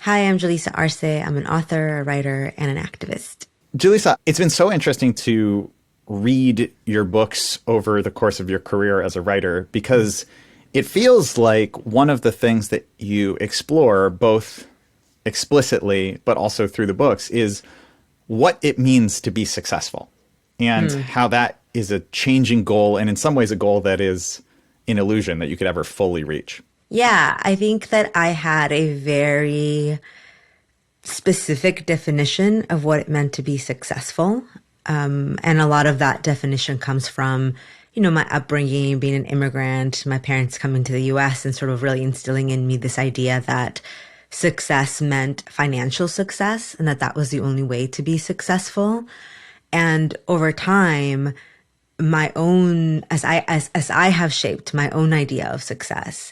Hi, I'm Julissa Arce. I'm an author, a writer, and an activist. Julissa, it's been so interesting to read your books over the course of your career as a writer because it feels like one of the things that you explore both explicitly but also through the books is what it means to be successful and how that is a changing goal and in some ways a goal that is an illusion that you could ever fully reach. Yeah, I think that I had a very specific definition of what it meant to be successful. And a lot of that definition comes from, my upbringing, being an immigrant, my parents coming to the US and sort of really instilling in me this idea that success meant financial success and that was the only way to be successful. And over time, my own, as I have shaped my own idea of success,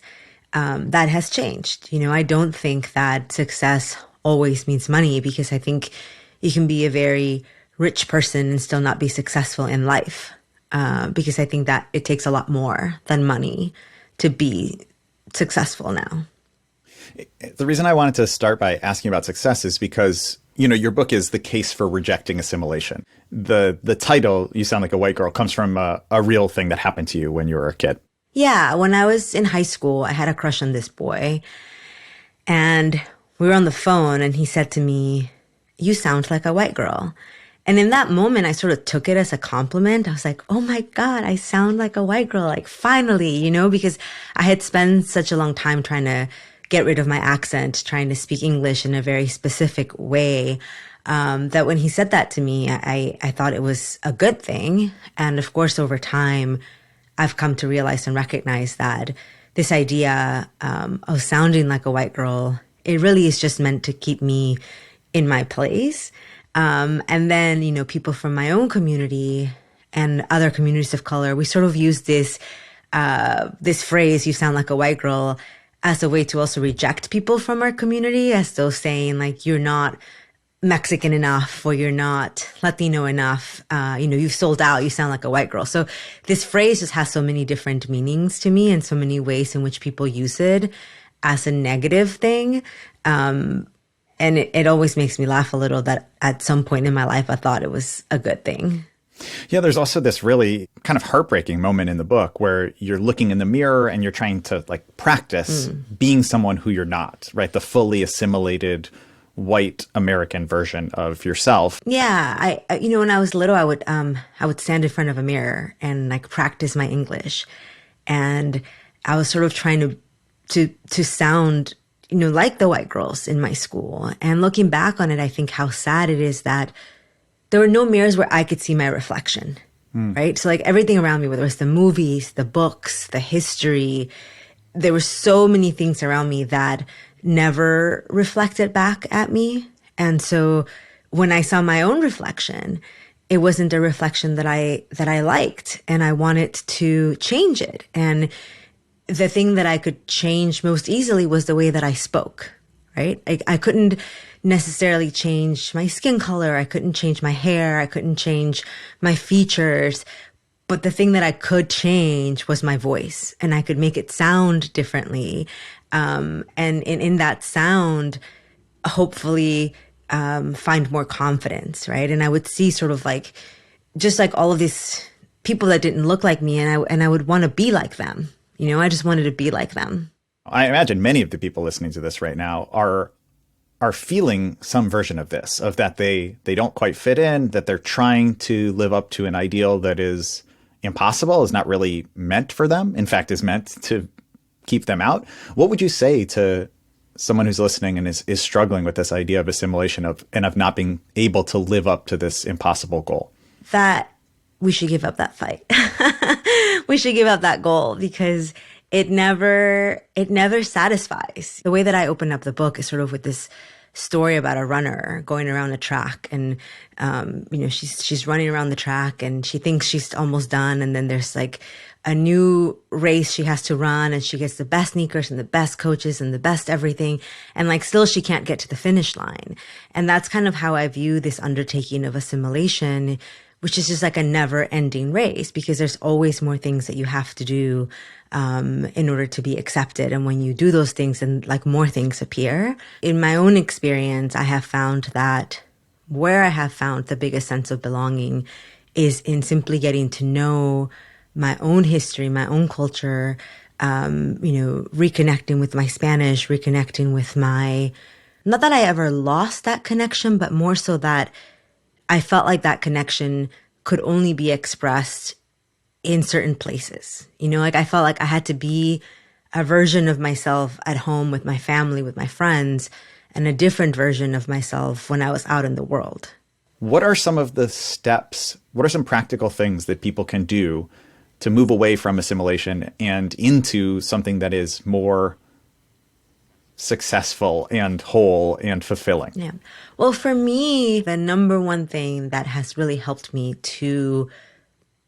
that has changed. I don't think that success always means money because I think you can be a very rich person and still not be successful in life. Because I think that it takes a lot more than money to be successful now. The reason I wanted to start by asking about success is because, your book is The Case for Rejecting Assimilation. The title, You Sound Like a White Girl, comes from a real thing that happened to you when you were a kid. Yeah, when I was in high school, I had a crush on this boy. And we were on the phone and he said to me, "You sound like a white girl." And in that moment, I sort of took it as a compliment. I was like, oh my God, I sound like a white girl. Like finally, because I had spent such a long time trying to get rid of my accent, trying to speak English in a very specific way, that when he said that to me, I thought it was a good thing. And of course, over time, I've come to realize and recognize that this idea of sounding like a white girl, it really is just meant to keep me in my place. And then, people from my own community and other communities of color, we sort of use this phrase, "you sound like a white girl," as a way to also reject people from our community, as though saying like, you're not Mexican enough or you're not Latino enough. You've sold out, you sound like a white girl. So this phrase just has so many different meanings to me and so many ways in which people use it as a negative thing. And it always makes me laugh a little that at some point in my life, I thought it was a good thing. Yeah, there's also this really kind of heartbreaking moment in the book where you're looking in the mirror and you're trying to practice being someone who you're not, right? The fully assimilated white American version of yourself. Yeah, I when I was little, I would stand in front of a mirror and practice my English, and I was sort of trying to sound like the white girls in my school. And looking back on it, I think how sad it is that there were no mirrors where I could see my reflection, right? So everything around me, whether it was the movies, the books, the history, there were so many things around me that never reflected back at me. And so when I saw my own reflection, it wasn't a reflection that I liked, and I wanted to change it. And the thing that I could change most easily was the way that I spoke, right? I couldn't necessarily change my skin color. I couldn't change my hair. I couldn't change my features. But the thing that I could change was my voice, and I could make it sound differently. And in that sound, hopefully find more confidence, right? And I would see sort of just all of these people that didn't look like me, and I would want to be like them. I just wanted to be like them. I imagine many of the people listening to this right now are feeling some version of this, of that they don't quite fit in, that they're trying to live up to an ideal that is impossible, is not really meant for them, in fact, is meant to keep them out. What would you say to someone who's listening and is struggling with this idea of assimilation of not being able to live up to this impossible goal? That we should give up that fight. We should give up that goal because it never satisfies. The way that I open up the book is sort of with this story about a runner going around a track, and she's running around the track and she thinks she's almost done, and then there's a new race she has to run, and she gets the best sneakers and the best coaches and the best everything, and still she can't get to the finish line. And that's kind of how I view this undertaking of assimilation, which is just like a never ending race because there's always more things that you have to do in order to be accepted. And when you do those things, then like more things appear. In my own experience, I have found that where I have found the biggest sense of belonging is in simply getting to know my own history, my own culture, reconnecting with my Spanish, reconnecting with not that I ever lost that connection, but more so that I felt like that connection could only be expressed in certain places. Like I felt like I had to be a version of myself at home with my family, with my friends, and a different version of myself when I was out in the world. What are some of the steps? What are some practical things that people can do to move away from assimilation and into something that is more successful and whole and fulfilling? Yeah. Well, for me, the number one thing that has really helped me to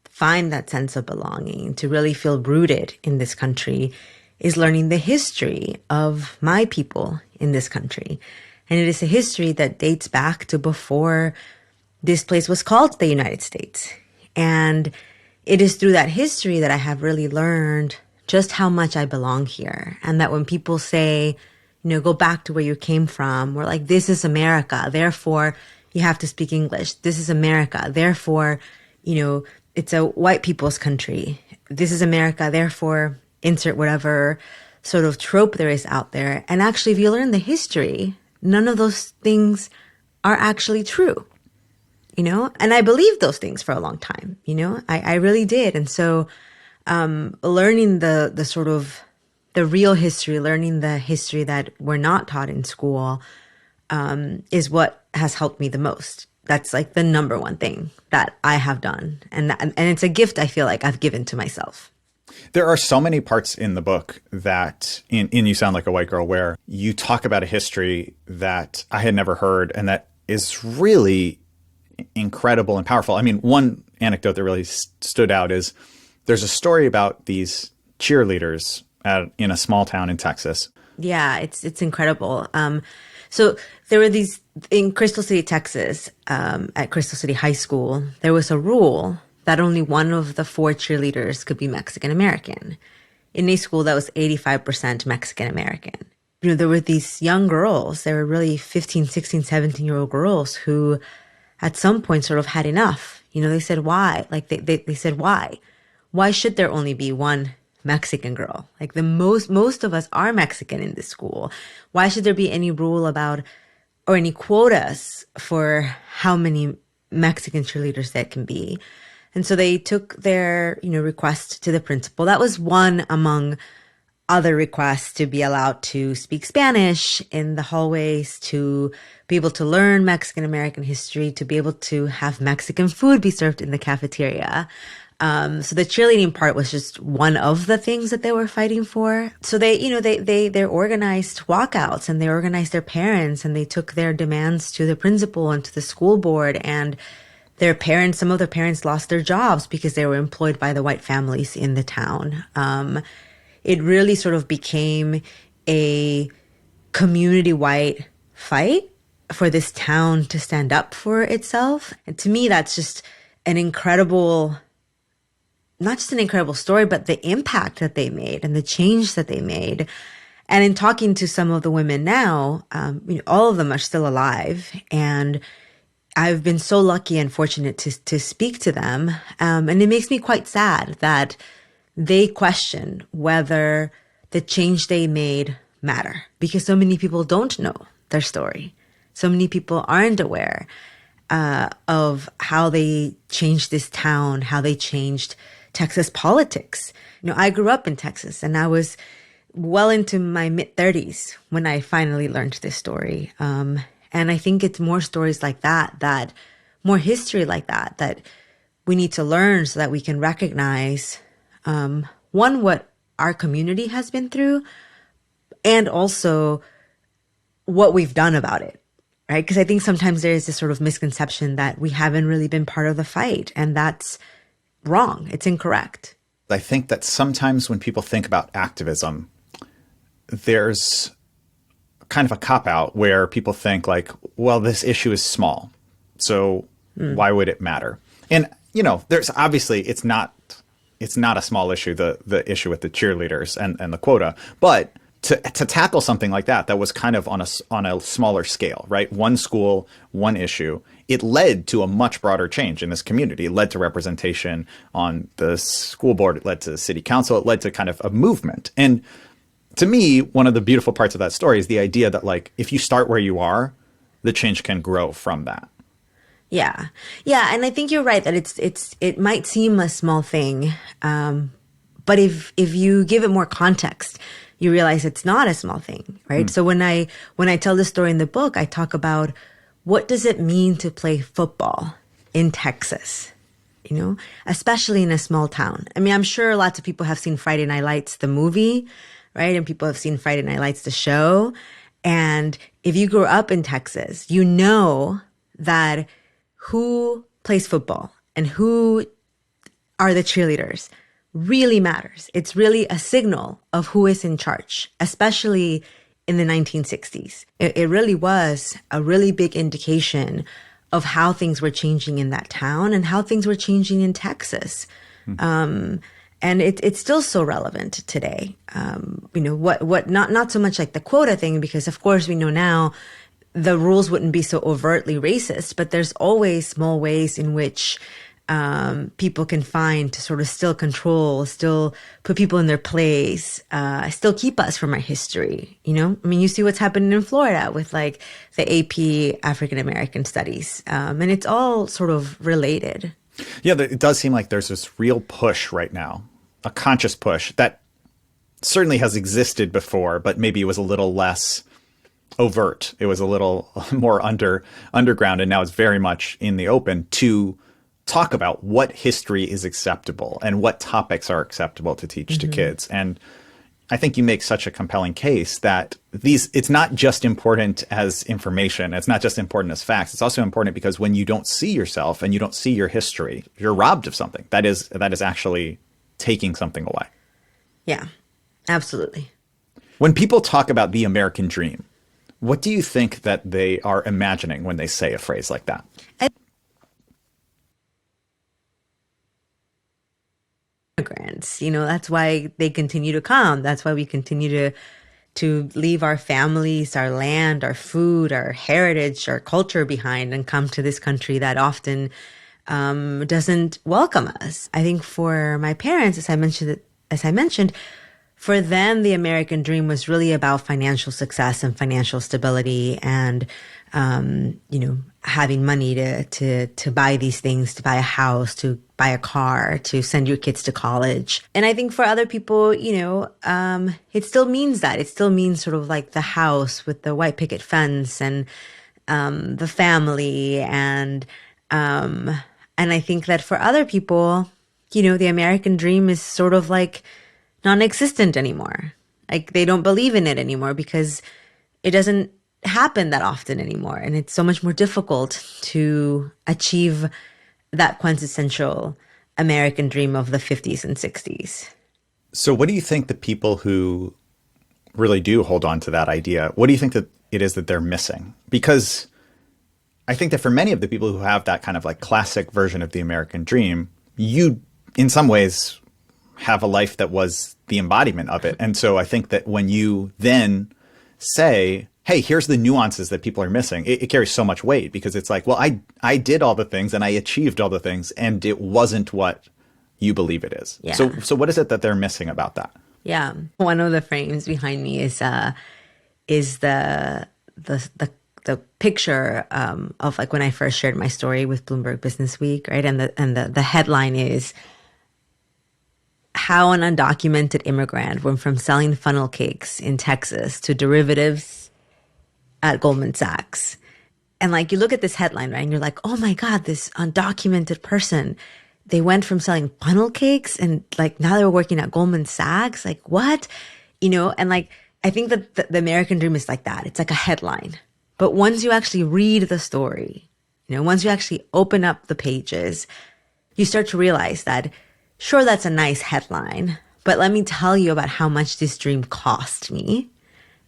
find that sense of belonging, to really feel rooted in this country, is learning the history of my people in this country. And it is a history that dates back to before this place was called the United States. And it is through that history that I have really learned just how much I belong here. And that when people say, go back to where you came from, we're like, this is America, therefore you have to speak English. This is America, therefore, it's a white people's country. This is America, therefore insert whatever sort of trope there is out there. And actually, if you learn the history, none of those things are actually true, And I believed those things for a long time, I really did. And so learning the sort of the real history, learning the history that we're not taught in school is what has helped me the most. That's like the number one thing that I have done. And it's a gift I feel like I've given to myself. There are so many parts in the book that in You Sound Like a White Girl where you talk about a history that I had never heard and that is really incredible and powerful. I mean, one anecdote that really stood out is there's a story about these cheerleaders in a small town in Texas. Yeah, it's incredible. So there were these in Crystal City, Texas, at Crystal City High School, there was a rule that only one of the 4 cheerleaders could be Mexican American. In a school that was 85% Mexican American. There were these young girls, they were really 15, 16, 17-year-old girls who at some point sort of had enough. They said, why? Like they said, why? Why should there only be one Mexican girl? Like most of us are Mexican in this school. Why should there be any rule about or any quotas for how many Mexican cheerleaders there can be? And so they took their, request to the principal. That was one among other requests to be allowed to speak Spanish in the hallways, to be able to learn Mexican American history, to be able to have Mexican food be served in the cafeteria. So the cheerleading part was just one of the things that they were fighting for. So they organized walkouts and they organized their parents and they took their demands to the principal and to the school board, and some of their parents lost their jobs because they were employed by the white families in the town. It really sort of became a community-wide fight for this town to stand up for itself. And to me, that's just not just an incredible story, but the impact that they made and the change that they made. And in talking to some of the women now, all of them are still alive. And I've been so lucky and fortunate to speak to them. And it makes me quite sad that they question whether the change they made matter, because so many people don't know their story. So many people aren't aware of how they changed this town, how they changed Texas politics. I grew up in Texas and I was well into my mid-30s when I finally learned this story. And I think it's more stories like that, more history like that we need to learn so that we can recognize, one, what our community has been through, and also what we've done about it, right? Because I think sometimes there is this sort of misconception that we haven't really been part of the fight, and that's wrong. It's incorrect. I think that sometimes when people think about activism, there's kind of a cop-out where people think like, well, this issue is small, so why would it matter? And, you know, there's obviously it's not a small issue, the issue with the cheerleaders and the quota, but to tackle something like that was kind of on a smaller scale, right? One school, one issue. It led to a much broader change in this community. It led to representation on the school board. It led to city council. It led to kind of a movement. And to me, one of the beautiful parts of that story is the idea that, like, if you start where you are, the change can grow from that. Yeah. Yeah. And I think you're right that it might seem a small thing. But if you give it more context, you realize it's not a small thing, right? So when I tell the story in the book, I talk about what does it mean to play football in Texas, you know, especially in a small town. I mean, I'm sure lots of people have seen Friday Night Lights, the movie, right? And people have seen Friday Night Lights, the show. And if you grew up in Texas, you know that who plays football and who are the cheerleaders really matters. It's really a signal of who is in charge, especially in the 1960s. It really was a really big indication of how things were changing in that town and how things were changing in Texas. And it's still so relevant today. You know, not so much like the quota thing, because of course we know now the rules wouldn't be so overtly racist, but there's always small ways in which people can find to sort of still control, still put people in their place, still keep us from our history. You know, I mean, you see what's happening in Florida with like the AP African American Studies, and it's all sort of related. Yeah, it does seem like there's this real push right now, a conscious push that certainly has existed before, but maybe it was a little less overt. It was a little more underground, and now it's very much in the open to talk about what history is acceptable and what topics are acceptable to teach to kids. And I think you make such a compelling case that it's not just important as information. It's not just important as facts. It's also important because when you don't see yourself and you don't see your history, you're robbed of something. That is actually taking something away. Yeah, absolutely. When people talk about the American dream, what do you think that they are imagining when they say a phrase like that? Immigrants, you know, that's why they continue to come. That's why we continue to leave our families, our land, our food, our heritage, our culture behind and come to this country that often doesn't welcome us. I think for my parents, as I mentioned, for them, the American dream was really about financial success and financial stability and, you know, having money to buy these things, to buy a house, to buy a car, to send your kids to college. And I think for other people, you know, it still means that. It still means sort of like the house with the white picket fence and the family. And I think that for other people, you know, the American dream is sort of like non-existent anymore. Like they don't believe in it anymore because it doesn't happen that often anymore. And it's so much more difficult to achieve that quintessential American dream of the 50s and 60s. So what do you think the people who really do hold on to that idea, what do you think that it is that they're missing? Because I think that for many of the people who have that kind of like classic version of the American dream, you in some ways have a life that was the embodiment of it. And so I think that when you then say, hey, here's the nuances that people are missing, it carries so much weight because it's like, well, I did all the things and I achieved all the things and it wasn't what you believe it is. Yeah. So what is it that they're missing about that? Yeah. One of the frames behind me is the picture of like when I first shared my story with Bloomberg Business Week, right? And the headline is how an undocumented immigrant went from selling funnel cakes in Texas to derivatives at Goldman Sachs. And like you look at this headline, right? And you're like, oh my God, this undocumented person, they went from selling funnel cakes and like now they're working at Goldman Sachs. Like what? You know, and like I think that the American dream is like that. It's like a headline. But once you actually read the story, you know, once you actually open up the pages, you start to realize that sure, that's a nice headline, but let me tell you about how much this dream cost me.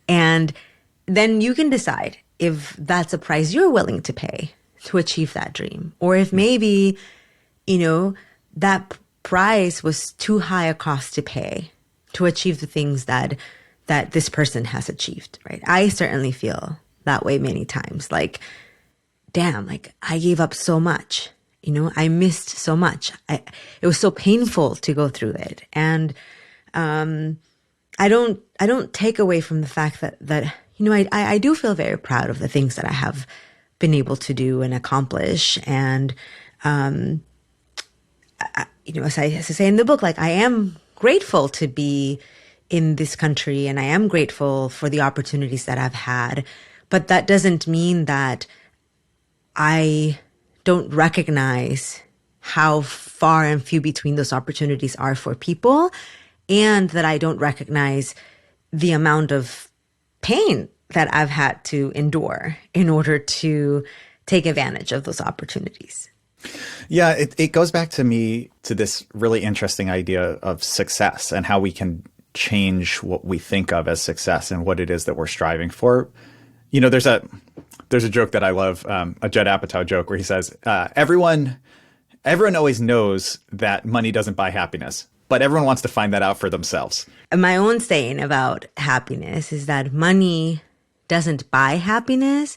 And then you can decide if that's a price you're willing to pay to achieve that dream. Or if maybe that price was too high a cost to pay to achieve the things that this person has achieved, right? I certainly feel that way many times. Like, damn, like I gave up so much, I missed so much. It was so painful to go through it. And, I don't take away from the fact that I do feel very proud of the things that I have been able to do and accomplish. And, as I say in the book, like I am grateful to be in this country and I am grateful for the opportunities that I've had. But that doesn't mean that I don't recognize how far and few between those opportunities are for people, and that I don't recognize the amount of pain that I've had to endure in order to take advantage of those opportunities. Yeah, it goes back to me to this really interesting idea of success and how we can change what we think of as success and what it is that we're striving for. There's a joke that I love, a Judd Apatow joke where he says, everyone always knows that money doesn't buy happiness, but everyone wants to find that out for themselves. My own saying about happiness is that money doesn't buy happiness,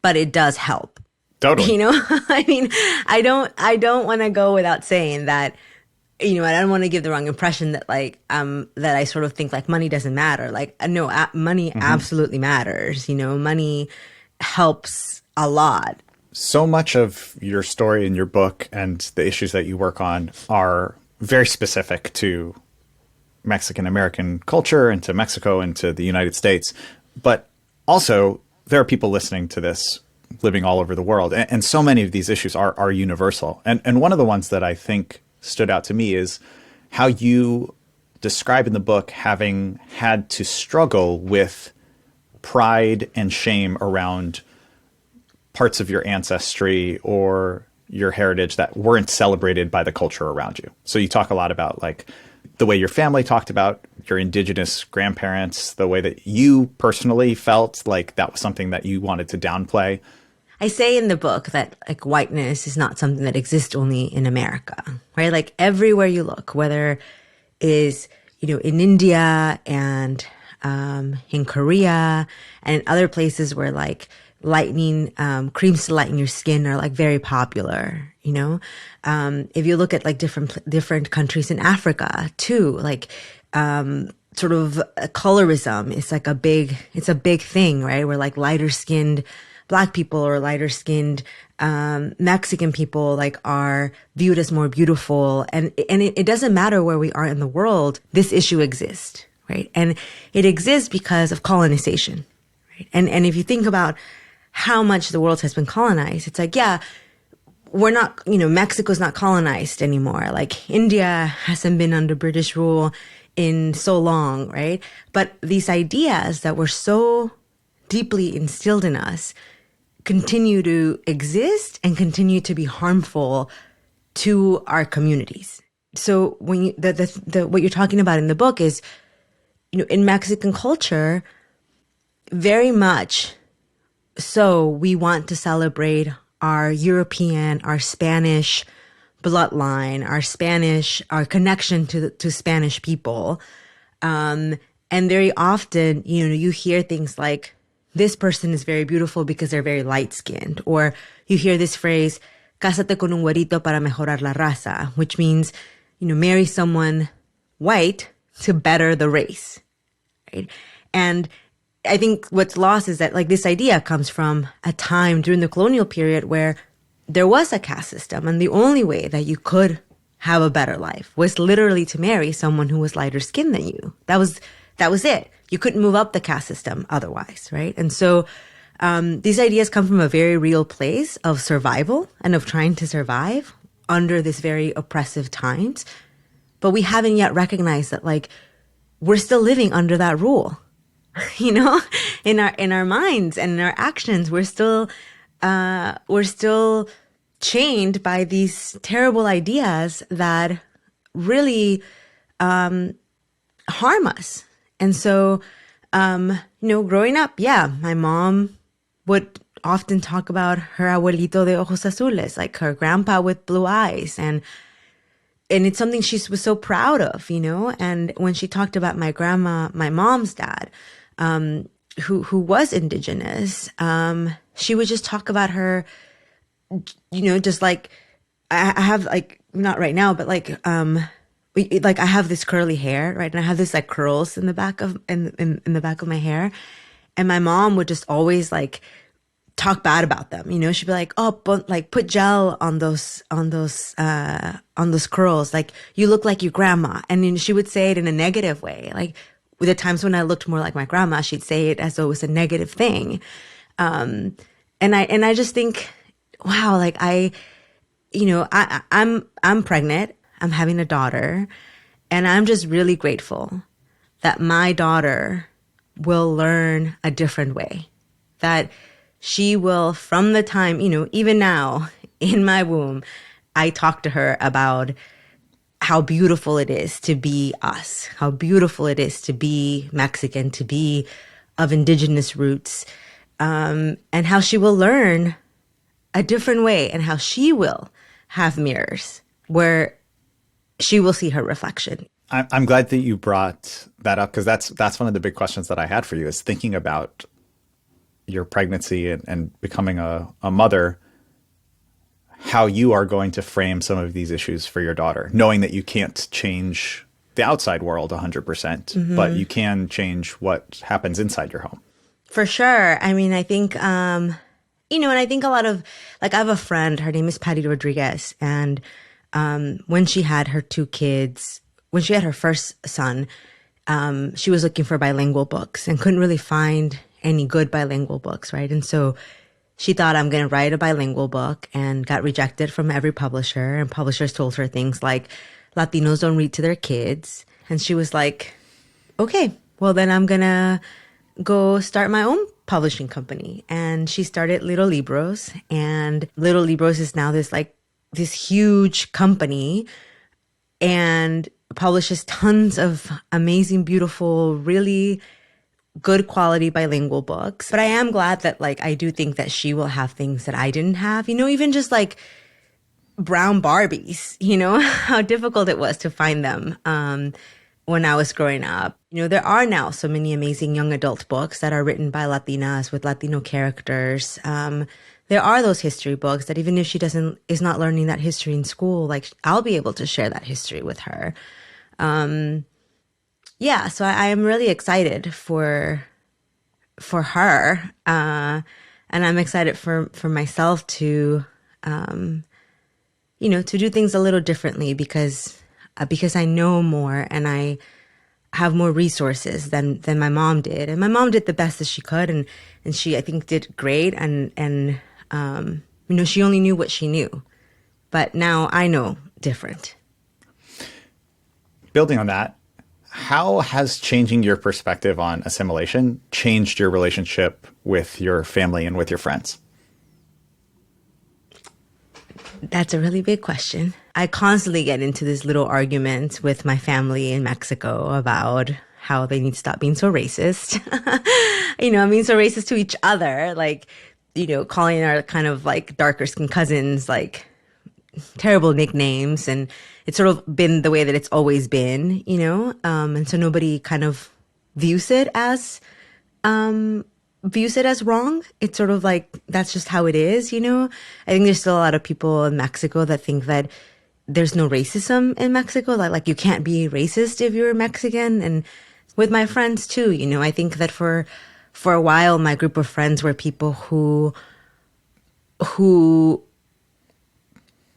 but it does help. Totally. I mean, I don't want to go without saying that, I don't want to give the wrong impression that that I sort of think like money doesn't matter. Like, no, money absolutely matters. Money helps a lot. So much of your story in your book and the issues that you work on are very specific to Mexican American culture and to Mexico and to the United States. But also, there are people listening to this living all over the world. And so many of these issues are universal. And one of the ones that I think stood out to me is how you describe in the book having had to struggle with pride and shame around parts of your ancestry or your heritage that weren't celebrated by the culture around you. So you talk a lot about like the way your family talked about your indigenous grandparents, the way that you personally felt like that was something that you wanted to downplay. I say in the book that like whiteness is not something that exists only in America, right? Like everywhere you look, whether it is, in India and in Korea and in other places where like creams to lighten your skin are like very popular, if you look at like different countries in Africa too, like, sort of colorism is like it's a big thing, right? Where like lighter skinned Black people or lighter skinned, Mexican people like are viewed as more beautiful. And it doesn't matter where we are in the world, this issue exists, right? And it exists because of colonization, right? And if you think about how much the world has been colonized, it's like, yeah, we're not, Mexico's not colonized anymore. Like India hasn't been under British rule in so long, right? But these ideas that were so deeply instilled in us continue to exist and continue to be harmful to our communities. So when what you're talking about in the book is, in Mexican culture, very much so we want to celebrate our European, our Spanish bloodline, our connection to Spanish people. And very often, you hear things like, this person is very beautiful because they're very light-skinned. Or you hear this phrase, cásate con un güerito para mejorar la raza, which means, marry someone white to better the race, right? And I think what's lost is that like this idea comes from a time during the colonial period where there was a caste system, and the only way that you could have a better life was literally to marry someone who was lighter skinned than you. That was it. You couldn't move up the caste system otherwise, right? And so these ideas come from a very real place of survival and of trying to survive under this very oppressive times. But we haven't yet recognized that like we're still living under that rule. In our minds and in our actions, we're still chained by these terrible ideas that really harm us. And so, growing up, yeah, my mom would often talk about her abuelito de ojos azules, like her grandpa with blue eyes. And it's something she was so proud of, you know? And when she talked about my grandma, my mom's dad, who was indigenous, she would just talk about her, you know, just like, I have like, not right now, but like, like I have this curly hair, right? And I have this like curls in the back of, in the back of my hair. And my mom would just always like talk bad about them. You know, she'd be like, oh, but like put gel on those curls. Like you look like your grandma. And then she would say it in a negative way. Like with the times when I looked more like my grandma, she'd say it as though it was a negative thing. And I just think, wow, like I'm pregnant. I'm having a daughter, and I'm just really grateful that my daughter will learn a different way, that she will, from the time, you know, even now in my womb, I talk to her about how beautiful it is to be us, how beautiful it is to be Mexican, to be of indigenous roots, and how she will learn a different way, and how she will have mirrors where she will see her reflection. I'm glad that you brought that up, because that's one of the big questions that I had for you, is thinking about your pregnancy and becoming a mother, how you are going to frame some of these issues for your daughter, knowing that you can't change the outside world 100%, but you can change what happens inside your home. For sure. I mean, I think, you know, and I think a lot of, like, I have a friend, her name is Patty Rodriguez, and when she had her two kids, when she had her first son, she was looking for bilingual books and couldn't really find any good bilingual books, right? And so she thought, I'm going to write a bilingual book, and got rejected from every publisher. And publishers told her things like, Latinos don't read to their kids. And she was like, okay, well, then I'm going to go start my own publishing company. And she started Little Libros, and Little Libros is now this huge company, and publishes tons of amazing, beautiful, really good quality bilingual books. But I am glad that, like, I do think that she will have things that I didn't have, you know, even just like brown Barbies, you know, how difficult it was to find them when I was growing up. You know, there are now so many amazing young adult books that are written by Latinas with Latino characters. There are those history books that even if she is not learning that history in school, like, I'll be able to share that history with her. Yeah, so I am really excited for her, and I'm excited for myself to, you know, to do things a little differently, because I know more and I have more resources than my mom did, and my mom did the best that she could, and she, I think, did great, and you know, she only knew what she knew, but now I know different. Building on that, how has changing your perspective on assimilation changed your relationship with your family and with your friends? That's a really big question. I constantly get into this little argument with my family in Mexico about how they need to stop being so racist. You know, being so racist to each other, like, you know, calling our kind of like darker skinned cousins like terrible nicknames, and it's sort of been the way that it's always been, you know, and so nobody kind of views it as wrong. It's sort of like, that's just how it is, you know. I think there's still a lot of people in Mexico that think that there's no racism in Mexico, like you can't be racist if you're Mexican. And with my friends too, you know, I think that for a while my group of friends were people who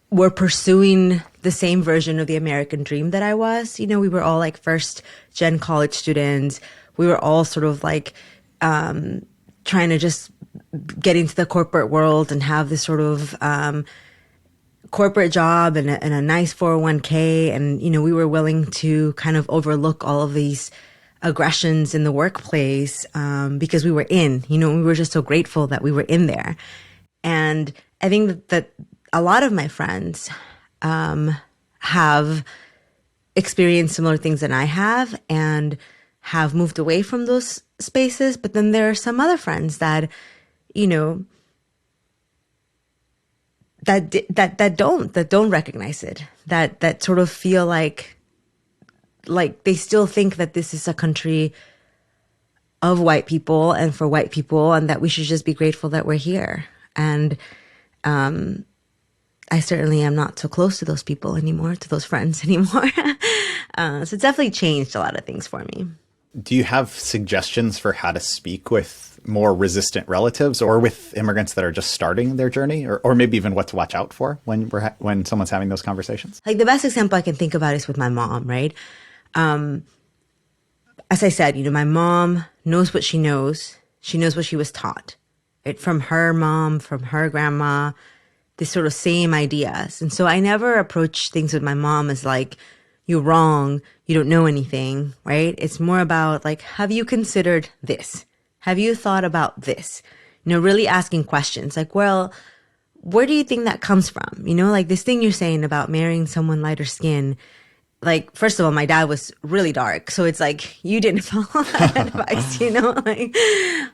were pursuing the same version of the American dream that I was. You know, we were all like first gen college students. We were all sort of like trying to just get into the corporate world and have this sort of corporate job and a nice 401k. And, you know, we were willing to kind of overlook all of these aggressions in the workplace because we were in, you know, we were just so grateful that we were in there. And I think that a lot of my friends have experienced similar things than I have and have moved away from those spaces. But then there are some other friends that, you know, that don't recognize it, that sort of feel like they still think that this is a country of white people and for white people, and that we should just be grateful that we're here. And I certainly am not so close to those people anymore, to those friends anymore. So it's definitely changed a lot of things for me. Do you have suggestions for how to speak with more resistant relatives or with immigrants that are just starting their journey, or maybe even what to watch out for when someone's having those conversations? Like the best example I can think about is with my mom, right? As I said, my mom knows what she knows. She knows what she was taught, right? From her mom, from her grandma, this sort of same ideas. And so I never approach things with my mom as like, you're wrong, you don't know anything, right? It's more about like, have you considered this? Have you thought about this? Really asking questions like, well, where do you think that comes from? Like this thing you're saying about marrying someone lighter skin. Like, first of all, my dad was really dark. So it's like, you didn't follow that advice, like,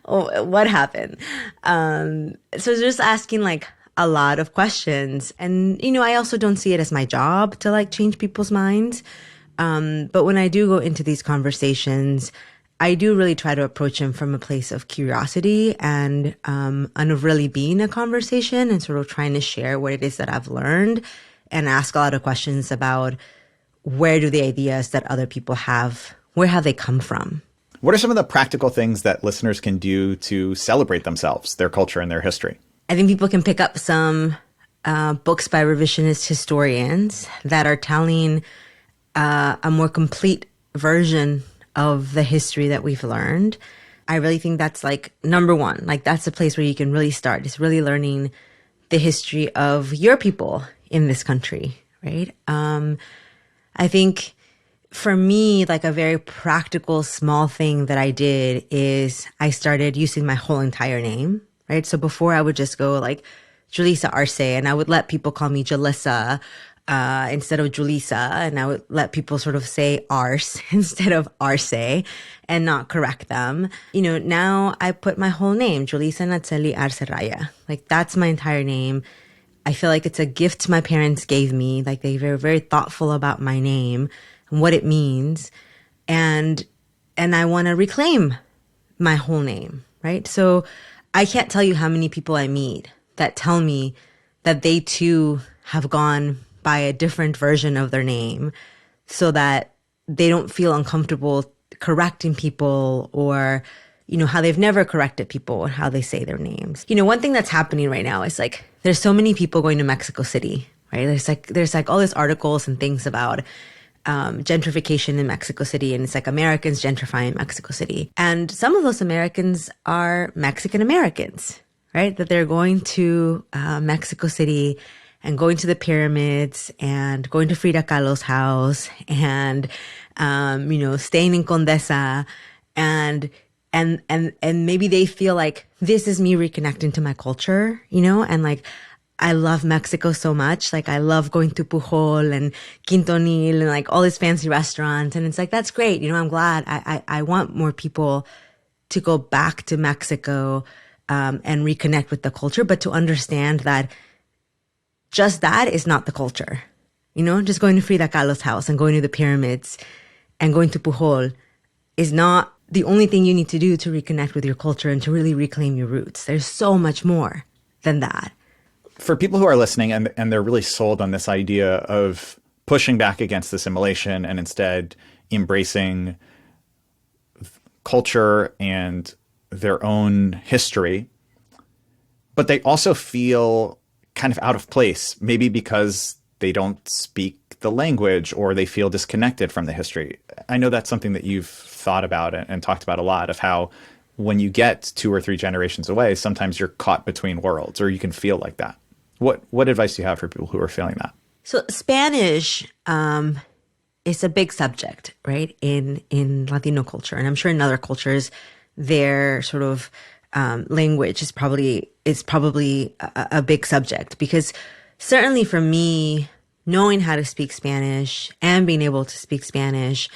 oh, what happened? So just asking like a lot of questions. And, I also don't see it as my job to like change people's minds. But when I do go into these conversations, I do really try to approach them from a place of curiosity and of really being a conversation and sort of trying to share what it is that I've learned and ask a lot of questions about where do the ideas that other people have, where have they come from? What are some of the practical things that listeners can do to celebrate themselves, their culture, and their history? I think people can pick up some books by revisionist historians that are telling a more complete version of the history that we've learned. I really think that's like number one. Like that's the place where you can really start. It's really learning the history of your people in this country, right? I think for me, like a very practical small thing that I did is I started using my whole entire name, right? So before I would just go like Julissa Arce, and I would let people call me Julissa instead of Julissa, and I would let people sort of say Arce instead of Arce and not correct them. Now I put my whole name, Julissa Natseli Arce Raya. Like that's my entire name. I feel like it's a gift my parents gave me. Like they were very thoughtful about my name and what it means. And I want to reclaim my whole name, right? So I can't tell you how many people I meet that tell me that they too have gone by a different version of their name so that they don't feel uncomfortable correcting people or, how they've never corrected people or how they say their names. One thing that's happening right now is like, there's so many people going to Mexico City, right? There's like all these articles and things about gentrification in Mexico City. And it's like Americans gentrifying Mexico City. And some of those Americans are Mexican Americans, right? That they're going to Mexico City and going to the pyramids and going to Frida Kahlo's house and, staying in Condesa and maybe they feel like this is me reconnecting to my culture, and like, I love Mexico so much. Like I love going to Pujol and Quintonil and like all these fancy restaurants. And it's like, that's great. I'm glad. I want more people to go back to Mexico, and reconnect with the culture, but to understand that just that is not the culture. Just going to Frida Kahlo's house and going to the pyramids and going to Pujol is not the only thing you need to do to reconnect with your culture and to really reclaim your roots. There's so much more than that. For people who are listening and they're really sold on this idea of pushing back against assimilation and instead embracing culture and their own history, but they also feel kind of out of place, maybe because they don't speak the language or they feel disconnected from the history. I know that's something that you've thought about and talked about a lot, of how when you get 2 or 3 generations away, sometimes you're caught between worlds, or you can feel like that. What advice do you have for people who are feeling that? So Spanish is a big subject, right, in Latino culture. And I'm sure in other cultures, their sort of language is probably a big subject, because certainly for me, knowing how to speak Spanish and being able to speak Spanish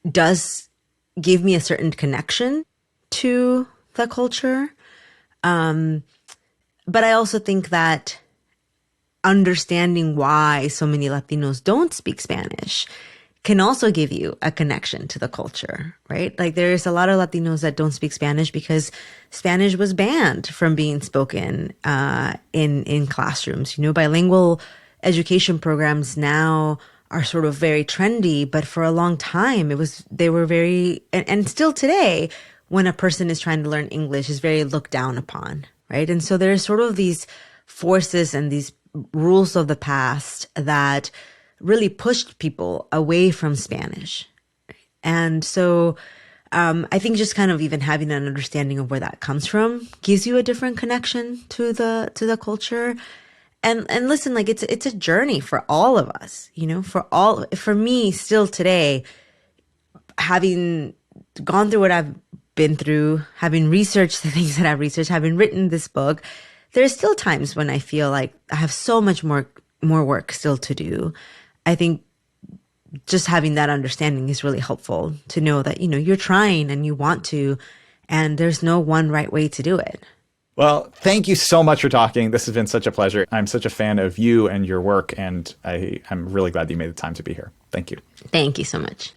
does give me a certain connection to the culture. But I also think that understanding why so many Latinos don't speak Spanish can also give you a connection to the culture, right? Like there's a lot of Latinos that don't speak Spanish because Spanish was banned from being spoken in classrooms. You know, bilingual education programs now are sort of very trendy, but for a long time they were very, and still today, when a person is trying to learn English, is very looked down upon, right? And so there's sort of these forces and these rules of the past that really pushed people away from Spanish. And so I think just kind of even having an understanding of where that comes from gives you a different connection to the culture. And listen, like it's a journey for all of us, you know, for me still today, having gone through what I've been through, having researched the things that I've researched, having written this book, there's still times when I feel like I have so much more work still to do. I think just having that understanding is really helpful to know that, you know, you're trying and you want to, and there's no one right way to do it. Well, thank you so much for talking. This has been such a pleasure. I'm such a fan of you and your work, and I'm really glad that you made the time to be here. Thank you. Thank you so much.